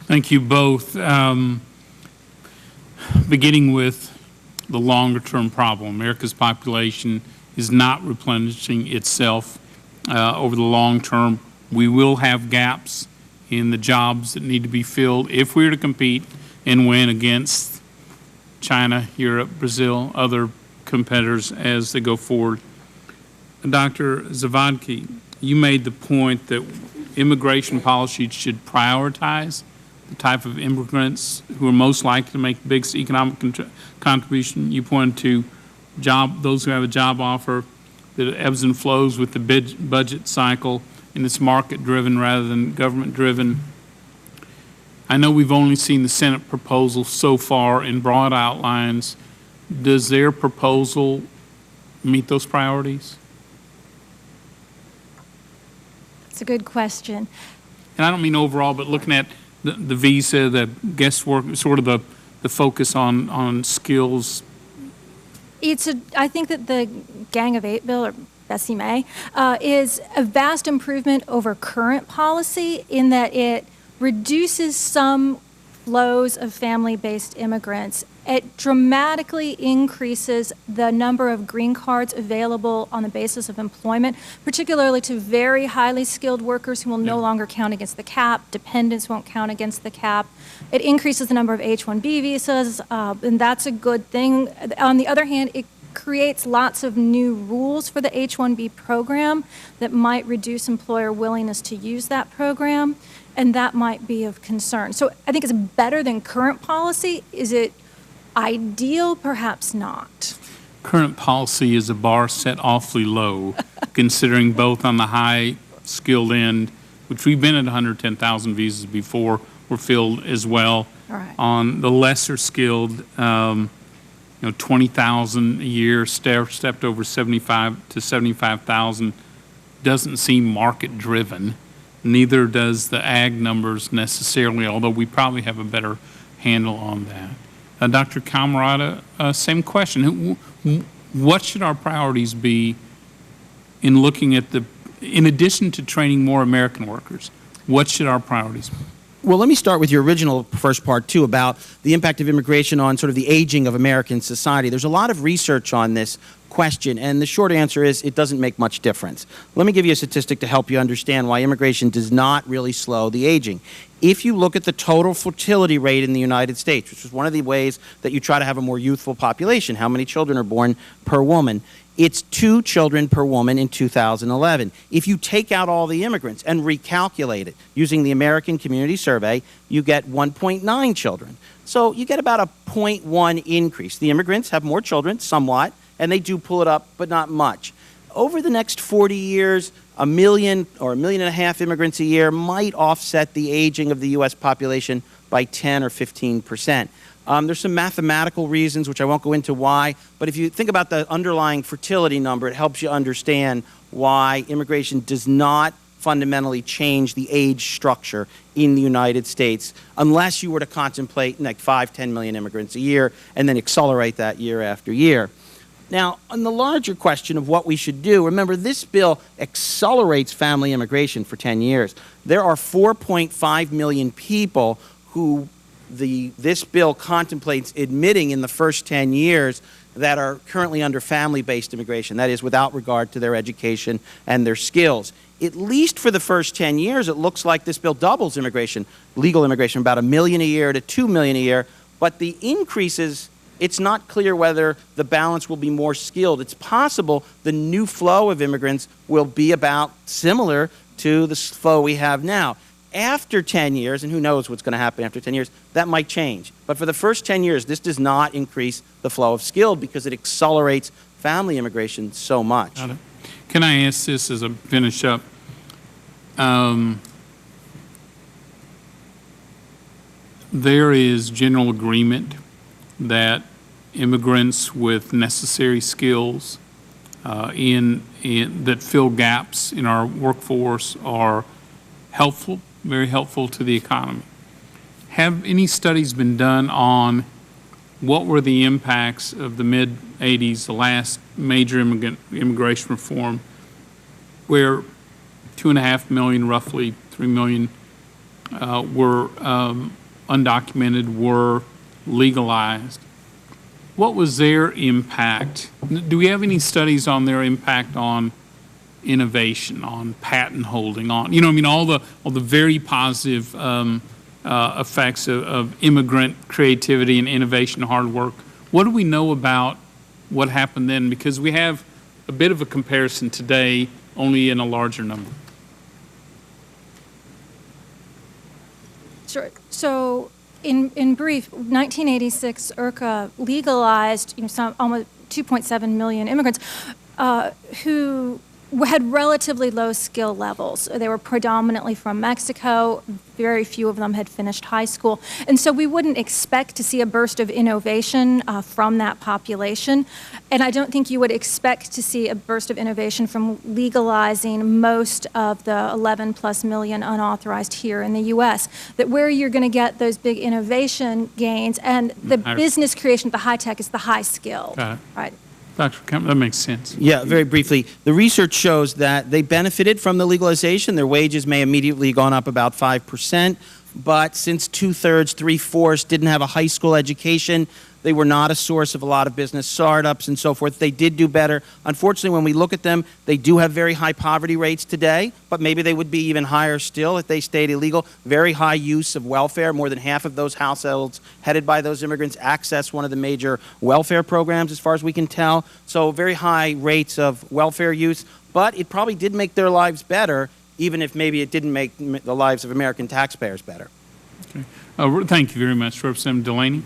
Thank you both. Beginning with the longer-term problem, America's population is not replenishing itself over the long term. We will have gaps in the jobs that need to be filled if we are to compete and win against China, Europe, Brazil, other competitors as they go forward. Dr. Zawadzki, you made the point that immigration policy should prioritize the type of immigrants who are most likely to make the biggest economic contribution. You pointed to those who have a job offer, that ebbs and flows with the budget cycle, and it's market-driven rather than government-driven. I know we've only seen the Senate proposal so far in broad outlines. Does their proposal meet those priorities? That's a good question. And I don't mean overall, but looking at the visa, the guest work, sort of the focus on skills. I think that the Gang of Eight bill, or Bessie May, is a vast improvement over current policy in that it reduces some flows of family-based immigrants. It dramatically increases the number of green cards available on the basis of employment, particularly to very highly skilled workers who will no longer count against the cap. Dependents won't count against the cap. It increases the number of H-1B visas, and that's a good thing. On the other hand, it creates lots of new rules for the H-1B program that might reduce employer willingness to use that program, and that might be of concern. So I think it's better than current policy. Is it ideal? Perhaps not. Current policy is a bar set awfully low, considering both on the high skilled end, which we've been at 110,000 visas before, were filled as well. Right. On the lesser skilled, 20,000 a year, stepped over 75 to 75,000, doesn't seem market driven. Neither does the ag numbers necessarily, although we probably have a better handle on that. Dr. Camerata, same question. What should our priorities be in looking at in addition to training more American workers, what should our priorities be? Well, let me start with your original first part, too, about the impact of immigration on sort of the aging of American society. There's a lot of research on this question, and the short answer is it doesn't make much difference. Let me give you a statistic to help you understand why immigration does not really slow the aging. If you look at the total fertility rate in the United States, which is one of the ways that you try to have a more youthful population, how many children are born per woman, it's 2 children per woman in 2011. If you take out all the immigrants and recalculate it using the American Community Survey, you get 1.9 children. So you get about a 0.1 increase. The immigrants have more children, somewhat, and they do pull it up, but not much. Over the next 40 years, 1 million or 1.5 million immigrants a year might offset the aging of the U.S. population by 10 or 15%. There's some mathematical reasons, which I won't go into why, but if you think about the underlying fertility number, it helps you understand why immigration does not fundamentally change the age structure in the United States unless you were to contemplate like 5-10 million immigrants a year and then accelerate that year after year. Now, on the larger question of what we should do, remember this bill accelerates family immigration for 10 years. There are 4.5 million people who this bill contemplates admitting in the first 10 years that are currently under family-based immigration, that is, without regard to their education and their skills. At least for the first 10 years, it looks like this bill doubles immigration, legal immigration, about 1 million a year to 2 million a year, but the increases, it's not clear whether the balance will be more skilled. It's possible the new flow of immigrants will be about similar to the flow we have now. After 10 years, and who knows what's going to happen after 10 years, that might change. But for the first 10 years, this does not increase the flow of skilled because it accelerates family immigration so much. Got it. Can I ask this as a finish up? There is general agreement that immigrants with necessary skills that fill gaps in our workforce are helpful, very helpful to the economy. Have any studies been done on what were the impacts of the mid-'80s, the last major immigration reform, where 2.5 million, roughly 3 million were undocumented were legalized, what was their impact? Do we have any studies on their impact on innovation, on patent holding, on, you know, I mean, all the very positive effects of immigrant creativity and innovation and hard work? What do we know about what happened then? Because we have a bit of a comparison today, only in a larger number. Sure. So, in brief, 1986, IRCA legalized, some almost 2.7 million immigrants who had relatively low skill levels. They were predominantly from Mexico. Very few of them had finished high school. And so we wouldn't expect to see a burst of innovation from that population. And I don't think you would expect to see a burst of innovation from legalizing most of the 11 plus million unauthorized here in the U.S. That where you're going to get those big innovation gains and the business creation, the high tech, is the high skill. Got it. Right. Dr. Kemp, that makes sense. Yeah, very briefly. The research shows that they benefited from the legalization. Their wages may immediately gone up about 5%, but since 2/3, 3/4 didn't have a high school education, they were not a source of a lot of business startups and so forth. They did do better. Unfortunately, when we look at them, they do have very high poverty rates today, but maybe they would be even higher still if they stayed illegal. Very high use of welfare. More than half of those households headed by those immigrants access one of the major welfare programs, as far as we can tell. So very high rates of welfare use, but it probably did make their lives better, even if maybe it didn't make the lives of American taxpayers better. Okay. Thank you very much, Representative Delaney.